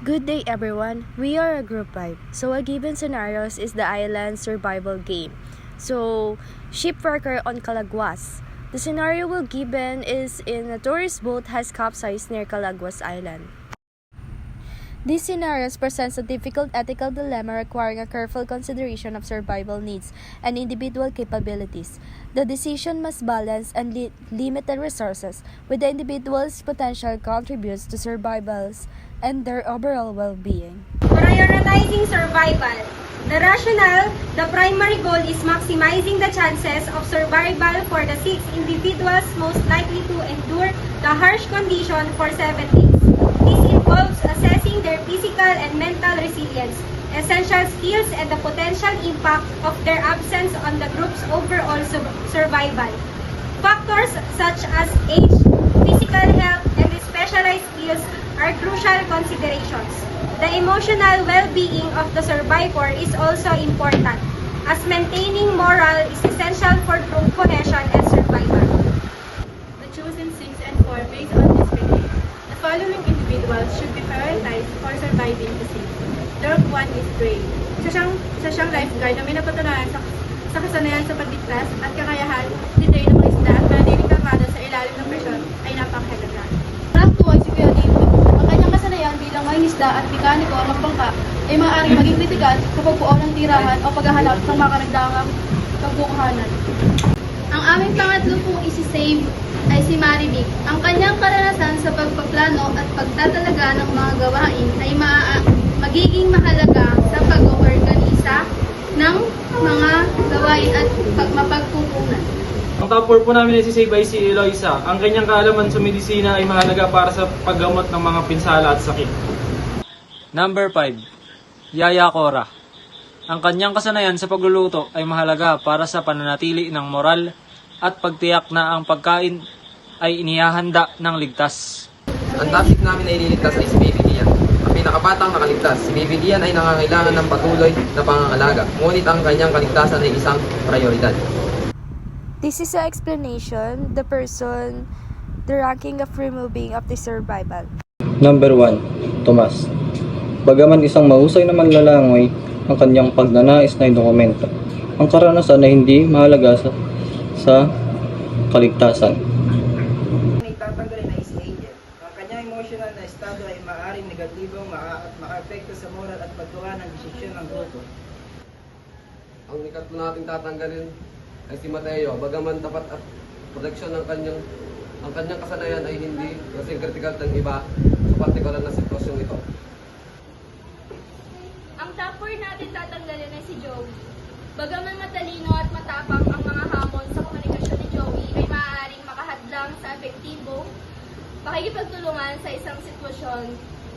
Good day everyone, we are a group 5. So a given scenarios is the island survival game. So, shipwrecker on Calaguas. The scenario will given is in a tourist boat has capsized near Calaguas Island. These scenarios presents a difficult ethical dilemma requiring a careful consideration of survival needs and individual capabilities. The decision must balance limited resources with the individual's potential contributes to survivals and their overall well-being. Prioritizing survival. The rationale, the primary goal is maximizing the chances of survival for the 6 individuals most likely to endure the harsh condition for 7 days. This involves assessing their physical and mental resilience, essential skills, and the potential impact of their absence on the group's overall survival. Factors such as age, physical health, and specialized skills are crucial considerations. The emotional well-being of the survivor is also important, as maintaining morale is essential for group cohesion and survival. The chosen 6 and 4 based on this criteria. The following individuals should be prioritized for surviving the sea. Group 1 is brave. Isa siyang lifeguard na may napatunayan sa kasanayan sa pagligtas at kakayahan ni Dre ng mga isda at manatiling kalmado sa ilalim ng presyon ay napakahalaga. Group 2 ay si Kuya Dito. Ang kanyang kasanayan bilang mangingisda at mekaniko ng bangka ay maaaring maging kritikal kapag buo ng tirahan o paghahanap ng makaragdagang pagbukahanan. Ang aming pangatlo pong isi-save ay si Maribik. Ang kanyang karanasan sa pagpaplano at pagtatalaga ng mga gawain ay magiging mahalaga sa pag-organisa ng mga gawain at mapagkukunan. Ang top 4 po namin ay si by si Eloisa. Ang kanyang kaalaman sa medisina ay mahalaga para sa paggamot ng mga pinsala at sakit. Number 5, Yaya Cora. Ang kanyang kasanayan sa pagluluto ay mahalaga para sa pananatili ng moral at pagtiyak na ang pagkain ay inihahanda ng ligtas. Ang topic namin ay ililigtas ay si Baby Dian. Ang pinakabatang nakaligtas, si Baby Dian ay nangangailangan ng patuloy na pangangalaga, ngunit ang kanyang kaligtasan ay isang prioridad. This is an explanation, the ranking of removing of the survival. Number 1, Tomas. Bagaman isang mahusay na manlalangoy, ang kanyang pagnanais na dokumento. Ang karanasan na hindi mahalaga sa kaligtasan. Ang itatanggalin ay si Angel. Ang kanyang emotional na estado ay maaaring negatibong maka-apekto sa moral at paggawa ng desisyon ng grupo. Ang ikatlo nating tatanggalin ay si Mateo. Bagaman tapat at proteksyon ng ang kanyang kasanayan ay hindi kasing kritikal ng iba sa partikular na sitwasyong ito. Ang top 4 natin tatanggalin ay si Joey. Bagaman matalino at matapang ang mga hamon sa komunikasyon ni Joey ay maaaring makahadlang sa epektibong pakikipagtulungan sa isang sitwasyon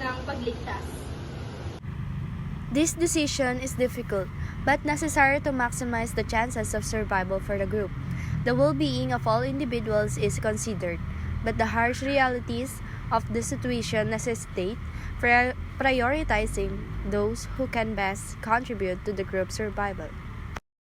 ng pagligtas. This decision is difficult, but necessary to maximize the chances of survival for the group. The well-being of all individuals is considered, but the harsh realities of the situation necessitate prioritizing those who can best contribute to the group's survival.